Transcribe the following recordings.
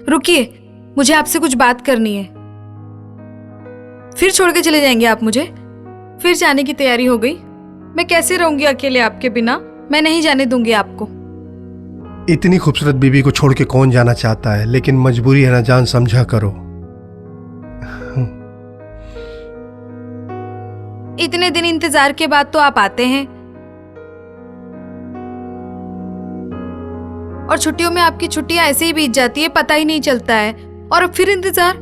रुकिए, मुझे आपसे कुछ बात करनी है। फिर छोड़ के चले जाएंगे आप मुझे? फिर जाने की तैयारी हो गई? मैं कैसे रहूंगी अकेले आपके बिना? मैं नहीं जाने दूंगी आपको। इतनी खूबसूरत बीवी को छोड़ के कौन जाना चाहता है, लेकिन मजबूरी है ना जान, समझा करो। इतने दिन इंतजार के बाद तो आप आते हैं, और छुट्टियों में आपकी छुट्टियां ऐसे ही बीत जाती है, पता ही नहीं चलता है। और अब फिर इंतजार।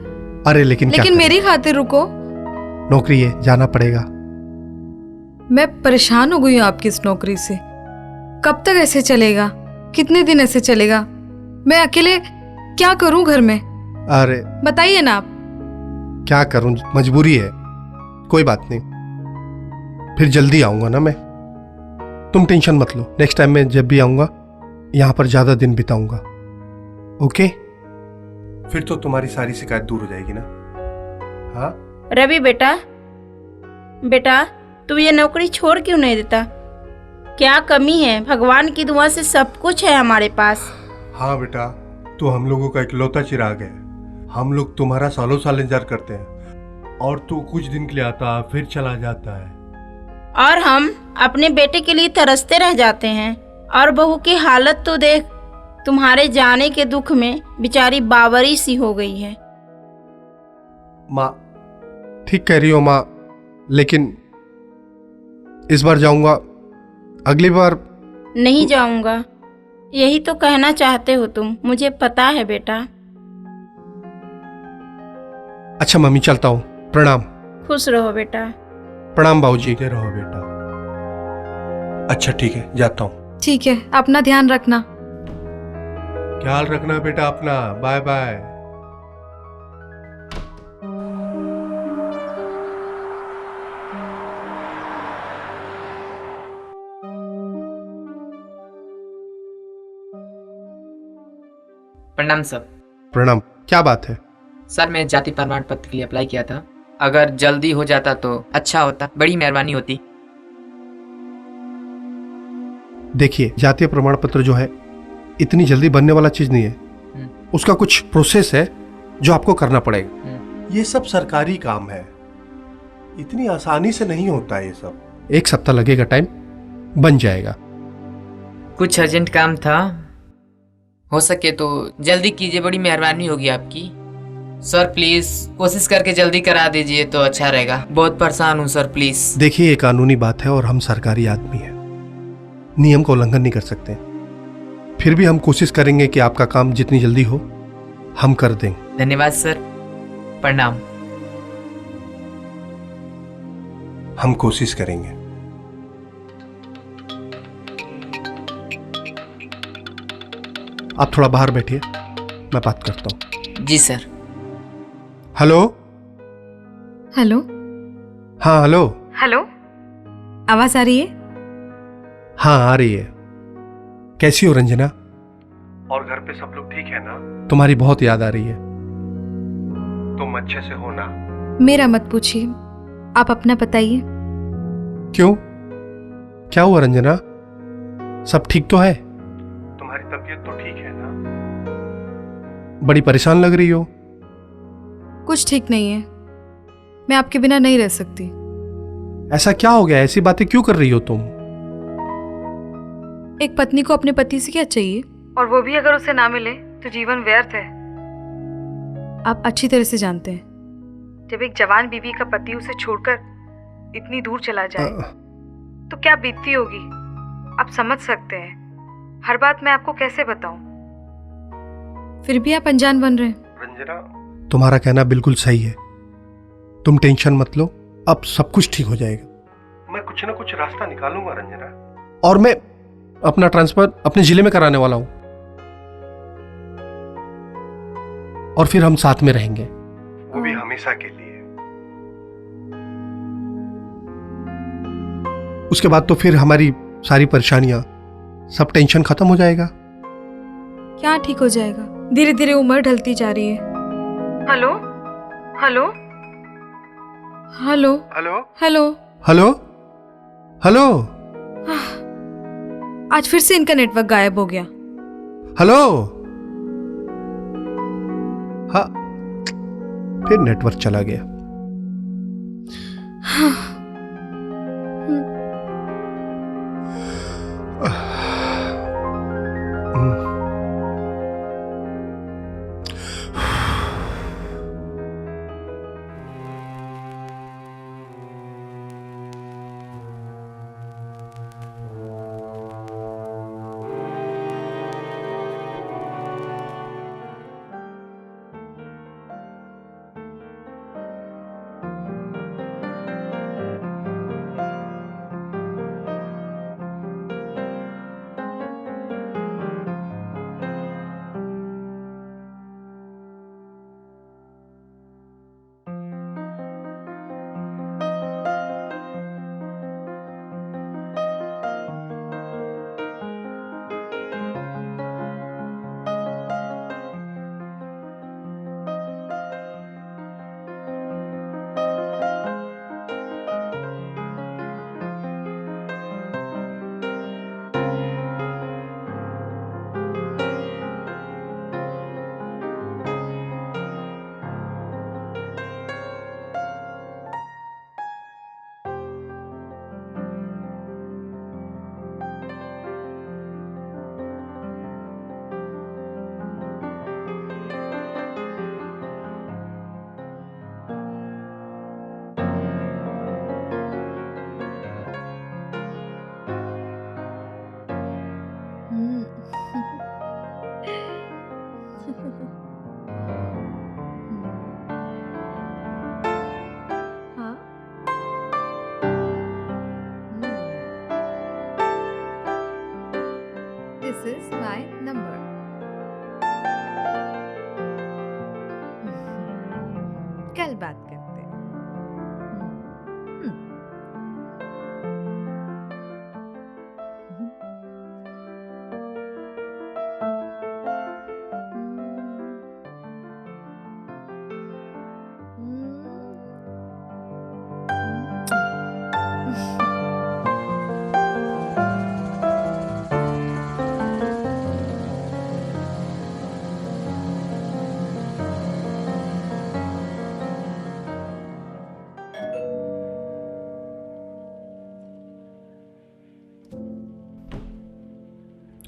अरे लेकिन मेरी खातिर रुको। नौकरी है, जाना पड़ेगा। मैं परेशान हो गई हूँ आपकी इस नौकरी से। कब तक ऐसे चलेगा? कितने दिन ऐसे चलेगा? मैं अकेले क्या करूं घर में? अरे बताइए ना आप। क्या करूं, मजबूरी है। कोई बात नहीं, फिर जल्दी आऊंगा ना मैं। तुम टेंशन मत लो, नेक्स्ट टाइम मैं जब भी आऊंगा यहां पर ज्यादा दिन बिताऊंगा। ओके? फिर तो तुम्हारी सारी शिकायत दूर हो जाएगी ना। हाँ रवि बेटा तू ये नौकरी छोड़ क्यों नहीं देता? क्या कमी है? भगवान की दुआ से सब कुछ है हमारे पास। हाँ बेटा, तू हम लोगों का इकलौता चिराग है। हम लोग तुम्हारा सालों साल इंतजार करते हैं, और तू कुछ दिन के लिए आता फिर चला जाता है। और हम अपने बेटे के लिए तरसते रह जाते हैं। और बहू की हालत तो देख, तुम्हारे जाने के दुख में बेचारी बावरी सी हो गई है। माँ ठीक कह रही हो माँ, लेकिन इस बार जाऊंगा, अगली बार नहीं जाऊंगा, यही तो कहना चाहते हो तुम, मुझे पता है बेटा। अच्छा मम्मी, चलता हूँ। प्रणाम। खुश रहो बेटा। प्रणाम बाबूजी। रहो बेटा। अच्छा ठीक है, जाता हूँ। ठीक है, अपना ध्यान रखना। ख्याल रखना बेटा अपना। Bye bye. प्रणाम सर। प्रणाम। क्या बात है? सर मैं जाति प्रमाण पत्र के लिए अप्लाई किया था, अगर जल्दी हो जाता तो अच्छा होता, बड़ी मेहरबानी होती। देखिए, जातीय प्रमाण पत्र जो है इतनी जल्दी बनने वाला चीज नहीं है। उसका कुछ प्रोसेस है जो आपको करना पड़ेगा। ये सब सरकारी काम है, इतनी आसानी से नहीं होता है ये सब। 1 सप्ताह लगेगा, टाइम बन जाएगा। कुछ अर्जेंट काम था, हो सके तो जल्दी कीजिए, बड़ी मेहरबानी होगी आपकी। सर प्लीज कोशिश करके जल्दी करा दीजिए तो अच्छा रहेगा, बहुत परेशान हूँ सर, प्लीज। देखिए, ये कानूनी बात है और हम सरकारी आदमी हैं, नियम का उल्लंघन नहीं कर सकते। फिर भी हम कोशिश करेंगे कि आपका काम जितनी जल्दी हो हम कर देंगे। धन्यवाद सर। प्रणाम। हम कोशिश करेंगे। आप थोड़ा बाहर बैठिए, मैं बात करता हूँ। जी सर। हेलो। हेलो। हाँ हेलो। हेलो, आवाज आ रही है? हाँ आ रही है। कैसी हो रंजना? और घर पे सब लोग ठीक है ना? तुम्हारी बहुत याद आ रही है। तुम अच्छे से हो ना? मेरा मत पूछिए, आप अपना बताइए। क्यों, क्या हुआ रंजना? सब ठीक तो है? तुम्हारी तबीयत तो ठीक है ना? बड़ी परेशान लग रही हो। कुछ ठीक नहीं है, मैं आपके बिना नहीं रह सकती। ऐसा क्या हो गया? ऐसी बातें क्यों कर रही हो तुम? एक पत्नी को अपने पति से क्या चाहिए, और वो भी अगर उसे ना मिले तो जीवन व्यर्थ है। आप अच्छी तरह से जानते हैं, जब एक जवान बीवी का पति उसे छोड़कर इतनी दूर चला जाए तो क्या बीतती होगी, आप समझ सकते हैं। हर बात मैं आपको कैसे बताऊं, फिर भी आप अनजान बन रहे हैं। रंजना, तुम्हारा कहना बिल्कुल सही है, तुम टेंशन मत लो, अब सब कुछ ठीक हो जाएगा। मैं कुछ ना कुछ रास्ता निकालूंगा रंजना, और मैं अपना ट्रांसफर अपने जिले में कराने वाला हूं, और फिर हम साथ में रहेंगे, वो भी हमेशा के लिए। उसके बाद तो फिर हमारी सारी परेशानियां, सब टेंशन खत्म हो जाएगा। क्या ठीक हो जाएगा? धीरे धीरे उम्र ढलती जा रही है। Hello hello hello hello hello hello hello. आज फिर से इनका नेटवर्क गायब हो गया। हेलो। फिर नेटवर्क चला गया। This is my number. कल बात करते हैं।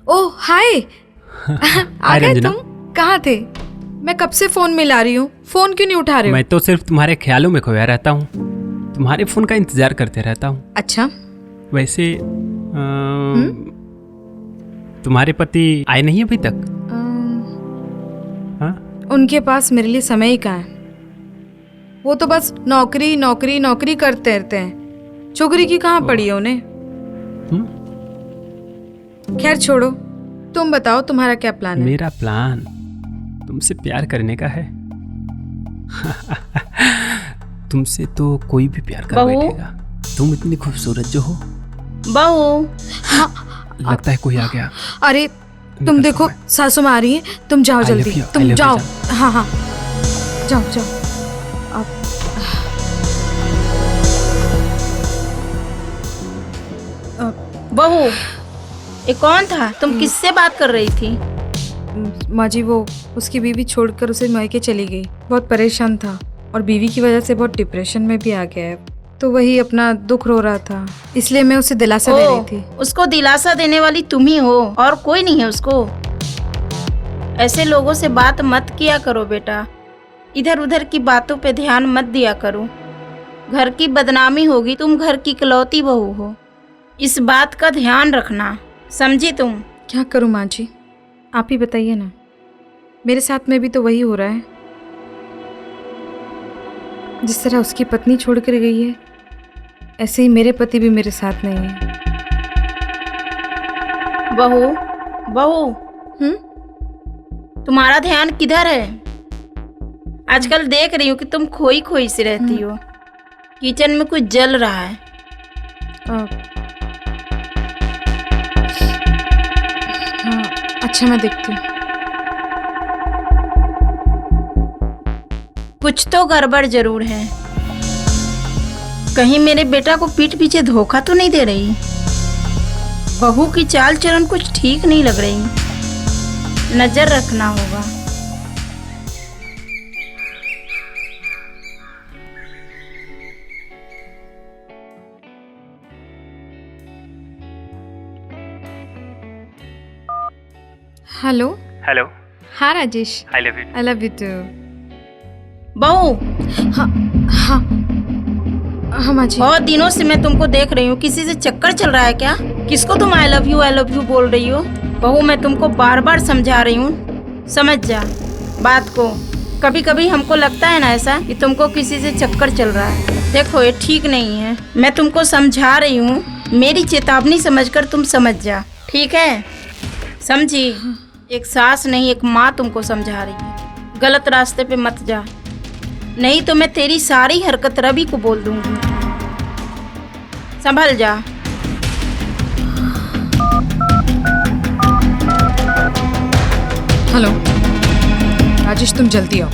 ओह हाय। आ गए तुम? कहाँ थे? मैं कब से फोन मिला रही हूँ, फोन क्यों नहीं उठा रहे हो? मैं तो सिर्फ तुम्हारे ख्यालों में खोया रहता हूँ, तुम्हारे फोन का इंतजार करते रहता हूँ। अच्छा, वैसे तुम्हारे पति आए नहीं अभी तक? हाँ? उनके पास मेरे लिए समय ही कहाँ है। वो तो बस नौकरी नौकरी नौकरी करते रहते हैं। छोकरी की कहाँ पड़ी है उन्हें। खैर छोड़ो, तुम बताओ तुम्हारा क्या प्लान है? मेरा प्लान तुमसे प्यार करने का है। तुमसे तो कोई भी प्यार कर बहू? बैठेगा। तुम इतनी खूबसूरत जो हो। बहू, लगता है कोई आ गया। अरे तुम देखो, सासू माँ आ रही है, तुम जाओ जल्दी, तुम जाओ। हाँ हाँ, जाओ जाओ। बहू, ये कौन था? तुम किससे बात कर रही थी? माँ जी, वो उसकी बीवी छोड़कर उसे मायके चली गई। बहुत परेशान था और बीवी की वजह से बहुत डिप्रेशन में भी आ गया है। तो वही अपना दुख रो रहा था, इसलिए मैं उसे दिलासा दे रही थी। उसको दिलासा देने वाली तुम ही हो और कोई नहीं है उसको। ऐसे लोगों से बात मत किया करो बेटा, इधर उधर की बातों पे ध्यान मत दिया करो। घर की बदनामी होगी। तुम घर की इकलौती बहू हो, इस बात का ध्यान रखना, समझी तुम? क्या करूँ माँ जी, आप ही बताइए ना। मेरे साथ में भी तो वही हो रहा है। जिस तरह उसकी पत्नी छोड़ कर गई है, ऐसे ही मेरे पति भी मेरे साथ नहीं है। बहू, बहू, तुम्हारा ध्यान किधर है? आजकल देख रही हूँ कि तुम खोई खोई से रहती हो। किचन में कुछ जल रहा है। हाँ, अच्छा मैं देखती हूँ। कुछ तो गड़बड़ जरूर है। कहीं मेरे बेटा को पीठ पीछे धोखा तो नहीं दे रही। बहू की चाल चलन कुछ ठीक नहीं लग रही, नजर रखना होगा। हेलो। हेलो। हाँ Rajesh, I love you. I love you too. बहू, हाँ हाँ हाँ माँ जी। बहुत दिनों से मैं तुमको देख रही हूँ, किसी से चक्कर चल रहा है क्या? किसको तुम आई लव यू बोल रही हो? बहू, मैं तुमको बार बार समझा रही हूँ, समझ जा बात को। कभी कभी हमको लगता है ना ऐसा कि तुमको किसी से चक्कर चल रहा है। देखो ये ठीक नहीं है, मैं तुमको समझा रही हूँ, मेरी चेतावनी समझकर तुम समझ जा, ठीक है? समझी? एक सास नहीं एक माँ तुमको समझा रही है, गलत रास्ते पे मत जा, नहीं तो मैं तेरी सारी हरकत रवि को बोल दूंगी। संभल जा। हेलो राजेश, तुम जल्दी आओ।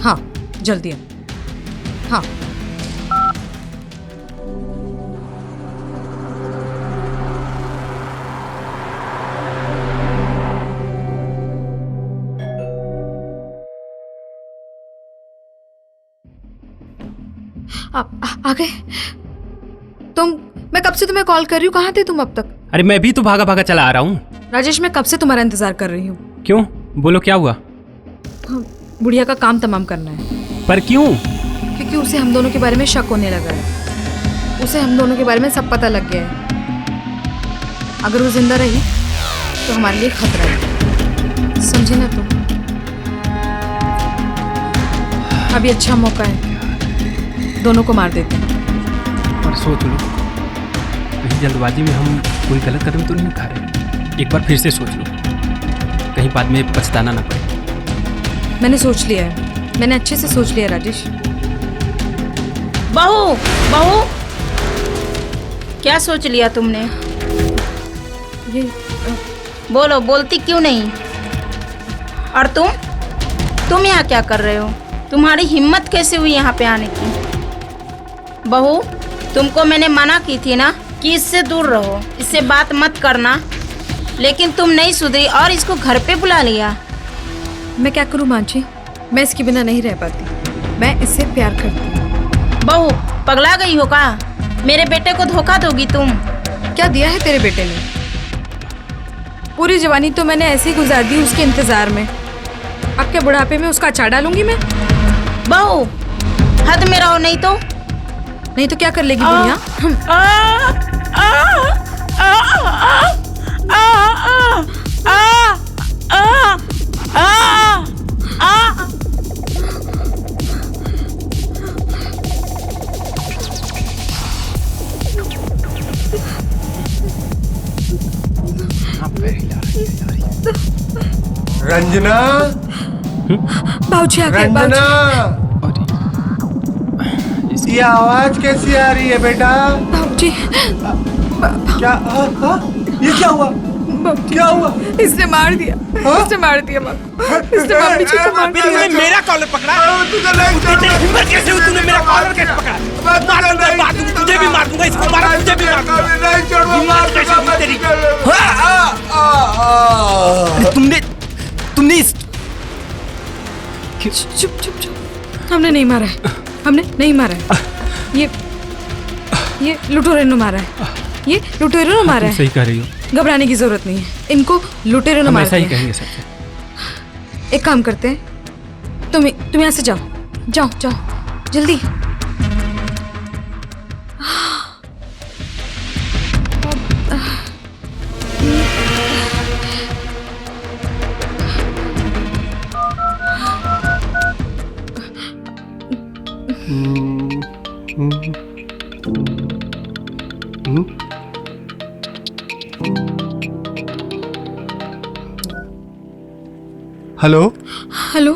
हाँ जल्दी आओ। हाँ आ गए तुम? मैं कब से तुम्हें कॉल कर रही हूँ, कहाँ थे तुम अब तक? अरे मैं भी तो भागा भागा चला आ रहा हूँ। राजेश, मैं कब से तुम्हारा इंतजार कर रही हूँ। क्यों? बोलो क्या हुआ? बुढ़िया का काम तमाम करना है। पर क्यों? क्योंकि उसे हम दोनों के बारे में शक होने लगा है। उसे हम दोनों के बारे में सब पता लग गया है। अगर वो जिंदा रही तो हमारे लिए खतरा है, समझी ना तुम? अभी अच्छा मौका है, दोनों को मार देते हैं। और सोच लो, कहीं जल्दबाजी में हम कोई गलत कदम तो नहीं उठा रहे। एक बार फिर से सोच लो, कहीं बाद में पछताना ना पड़े। मैंने सोच लिया है, मैंने अच्छे से सोच लिया राजेश। बहू, बहू, क्या सोच लिया तुमने? ये बोलो, बोलती क्यों नहीं? और तुम यहाँ क्या कर रहे हो? तुम्हारी हिम्मत कैसे हुई यहाँ पे आने की? बहू, तुमको मैंने मना की थी ना कि इससे दूर रहो, इससे बात मत करना, लेकिन तुम नहीं सुधरी और इसको घर पे बुला लिया। मैं क्या करूँ माँ जी, मैं इसके बिना नहीं रह पाती, मैं इससे प्यार करती हूँ। बहू, पगला गई हो का? मेरे बेटे को धोखा दोगी तुम? क्या दिया है तेरे बेटे ने? पूरी जवानी तो मैंने ऐसे ही गुजार दी उसके इंतजार में, अब क्या बुढ़ापे में उसका अचार डालूंगी मैं? बहू, हद में रहो, नहीं तो क्या कर लेगी बुढ़िया? रंजना, बाबूजी आ गए। रंजना, ये आवाज कैसी आ रही है बेटा? बाबूजी, क्या? ये क्या हुआ? क्या हुआ? इसने मार दिया, इसने मार दिया इसने मम्मी जी को मार दिया। तूने मेरा कॉलर पकड़ा? तेरी हिम्मत कैसे हुई? तूने मेरा कॉलर कैसे पकड़ा? मार दूंगा, तुझे भी मार दूंगा, इसको मार, तुझे भी मार दूंगा। तेरी तुमने इस चुप चुप चुप, हमने नहीं मारा है, हमने नहीं मारा है। ये लुटेरों ने मारा है, ये लुटेरों ने मारा है। सही कह रही हो, घबराने की जरूरत नहीं है, इनको लुटेरों ने मारा है। ऐसा ही कहेंगे सबसे। एक काम करते हैं, तुम यहाँ से जाओ जाओ जाओ जल्दी। हेलो हेलो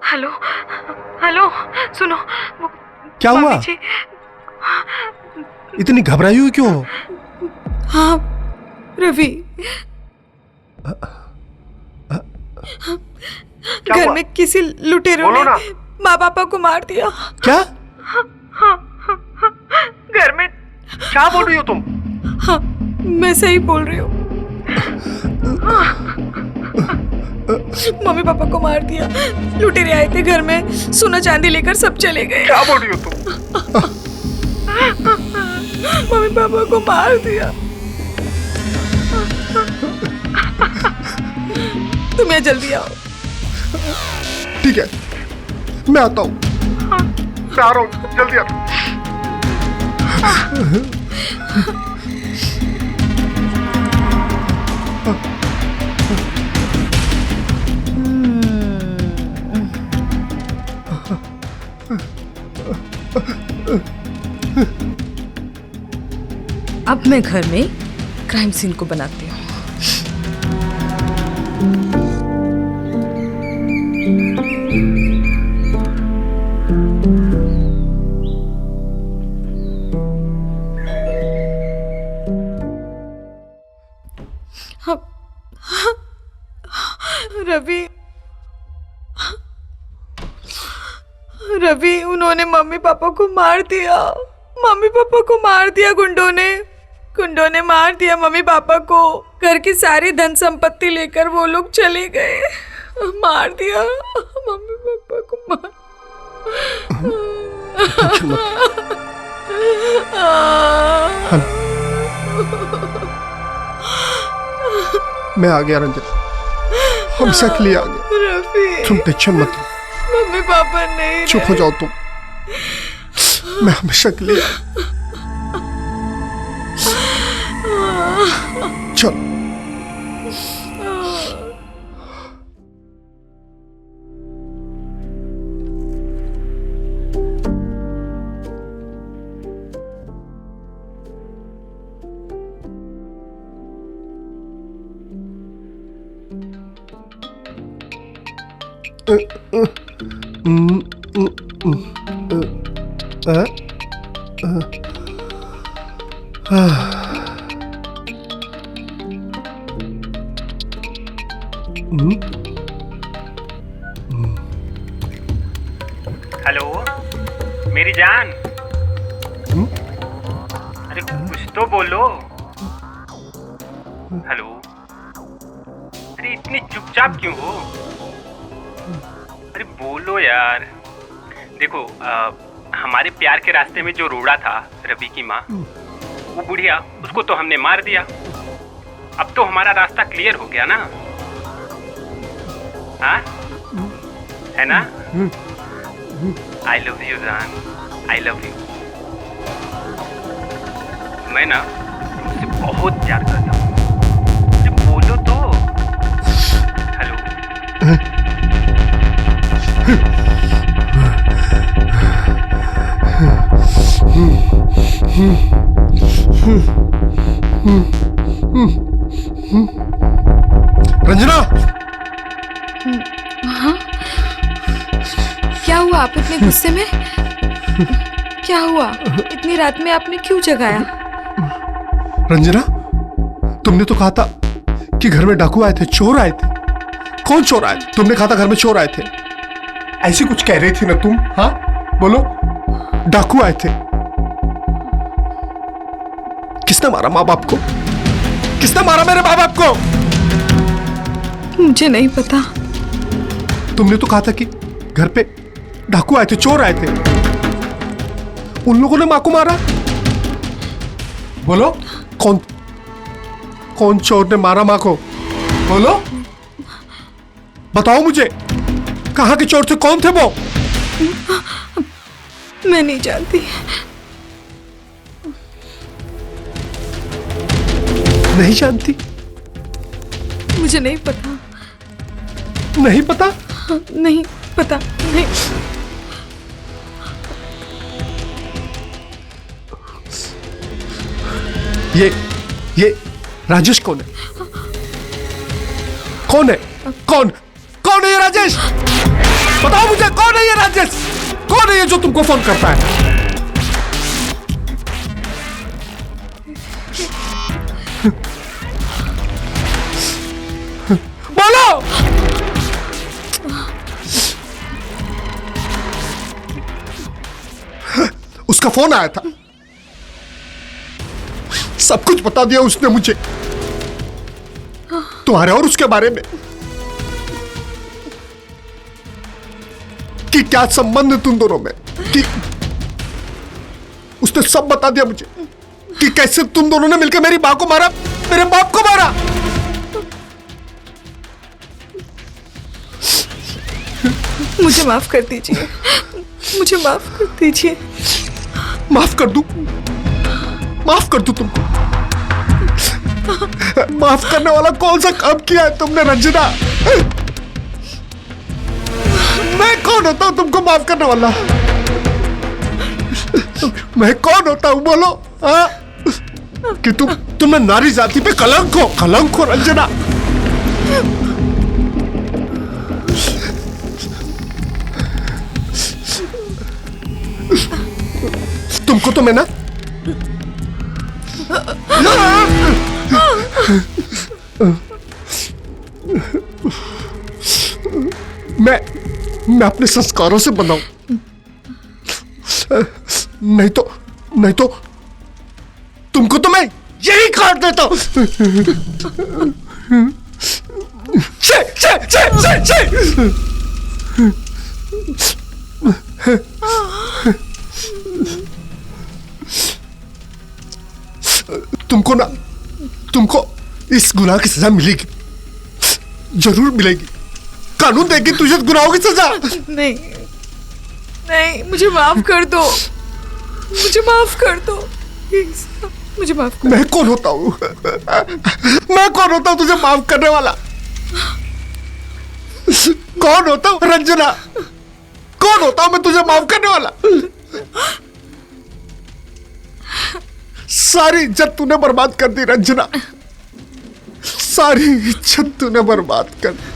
हेलो हेलो, सुनो। क्या हुआ? इतनी घबराई हुई क्यों? हाँ रवि, घर में किसी लुटेरों ने माँ पापा को मार दिया। क्या? घर में। क्या बोल रही हो तुम? हाँ मैं सही बोल रही हूँ, मम्मी पापा को मार दिया। लुटेरे आए थे घर में, सोना चांदी लेकर सब चले गए। क्या बोल रही हो तुम? मम्मी पापा को मार दिया। तुम यहाँ जल्दी आओ। ठीक है, मैं आता हूँ। मैं आ रहा हूँ, जल्दी आ रहा हूँ। अब मैं घर में क्राइम सीन को बनाती हूँ। रवि, उन्होंने मम्मी पापा को मार दिया। मम्मी पापा को मार दिया गुंडों ने मार दिया मम्मी पापा को। घर की सारी धन संपत्ति लेकर वो लोग चले गए। मार दिया मम्मी पापा को मार। मैं आ गया रंजना, हम सब लिए आ गए। रवि, तुम टेंशन मत लो। मम्मी पापा नहीं, चुप हो जाओ तुम। मैं हमेशा के लिए चल। हेलो मेरी जान, अरे कुछ तो बोलो। हेलो, अरे इतनी चुपचाप क्यों हो? अरे बोलो यार। देखो हमारे प्यार के रास्ते में जो रोड़ा था रवि की माँ, वो बुढ़िया, उसको तो हमने मार दिया। अब तो हमारा रास्ता क्लियर हो गया ना? हाँ है ना? आई लव यू जान, आई लव यू। मैं ना तुमसे बहुत प्यार करता हूँ। अरे बोलो तो। हेलो, रंजना, हाँ? क्या हुआ? आप इतने गुस्से में? क्या हुआ? इतनी रात में आपने क्यों जगाया? रंजना, तुमने तो कहा था कि घर में डाकू आए थे, चोर आए थे। कौन चोर आए थे? तुमने कहा था घर में चोर आए थे, ऐसी कुछ कह रही थी ना तुम? हाँ बोलो, डाकू आए थे। किसने मारा माँ बाप को? किसने मारा मेरे माँ बाप को? मुझे नहीं पता। तुमने तो कहा था कि घर पे डाकू आए थे, चोर आए थे। उन लोगों ने माँ को मारा। बोलो, कौन चोर ने मारा माँ को? बोलो, बताओ मुझे, कहाँ के चोर थे? कौन थे वो? मैं नहीं जानती। नहीं जानती? मुझे नहीं पता। नहीं पता? नहीं पता, नहीं। ये राजेश कौन है? कौन है? कौन है ये राजेश? बताओ मुझे, कौन है ये राजेश? कौन है ये जो तुमको फोन करता है? बोलो। उसका फोन आया था, सब कुछ बता दिया उसने मुझे, तुम्हारे और उसके बारे में, कि क्या संबंध है तुम दोनों में, कि उसने सब बता दिया मुझे, कि कैसे तुम दोनों ने मिलकर मेरी मां को मारा, मेरे बाप को मारा। मुझे माफ कर दीजिए, मुझे माफ कर दीजिए। माफ कर दूं? माफ कर दूं तुमको? माफ करने वाला कौन सा काम किया है तुमने रंजना? मैं कौन होता हूं तुमको माफ करने वाला? मैं कौन होता हूं बोलो? हाँ? कि तुम्हें नारी जाति पे कलंक हो रंजना। तुमको तो मैं ना मैं अपने संस्कारों से बनाऊं, नहीं तो तुमको तो मैं यही काट देता हूं। तुमको इस गुनाह की सजा मिलेगी, जरूर मिलेगी। कानून देगी तुझे गुनाहों की सजा। नहीं, मुझे माफ कर दो, मुझे माफ कर दो, मुझे माफ कर। मैं कौन होता हूँ? मैं कौन होता हूँ तुझे माफ करने वाला? कौन होता हूँ रंजना? कौन होता हूँ मैं तुझे माफ करने वाला? सारी इज्जत तूने बर्बाद कर दी रंजना, सारी इज्जत तूने बर्बाद कर दी।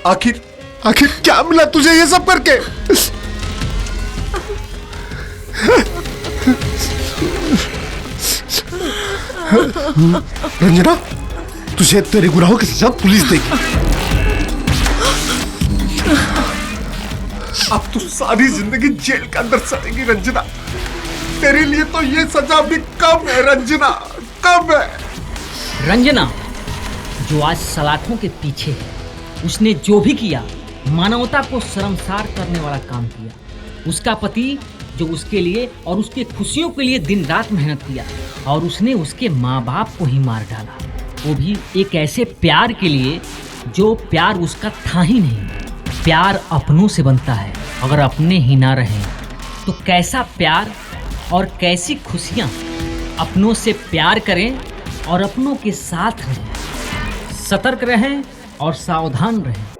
आखिर क्या मिला तुझे ये सब करके? रंजना, तुझे तेरे गुनाहों की सजा पुलिस देगी। अब तू सारी जिंदगी जेल के अंदर सड़ेगी रंजना। तेरे लिए तो ये सजा भी कम है रंजना, कम है। रंजना जो आज सलाखों के पीछे है, उसने जो भी किया मानवता को शर्मसार करने वाला काम किया। उसका पति जो उसके लिए और उसके खुशियों के लिए दिन रात मेहनत किया, और उसने उसके माँ बाप को ही मार डाला, वो भी एक ऐसे प्यार के लिए जो प्यार उसका था ही नहीं। प्यार अपनों से बनता है, अगर अपने ही ना रहें तो कैसा प्यार और कैसी खुशियाँ। अपनों से प्यार करें और अपनों के साथ रहें, सतर्क रहें और सावधान रहें।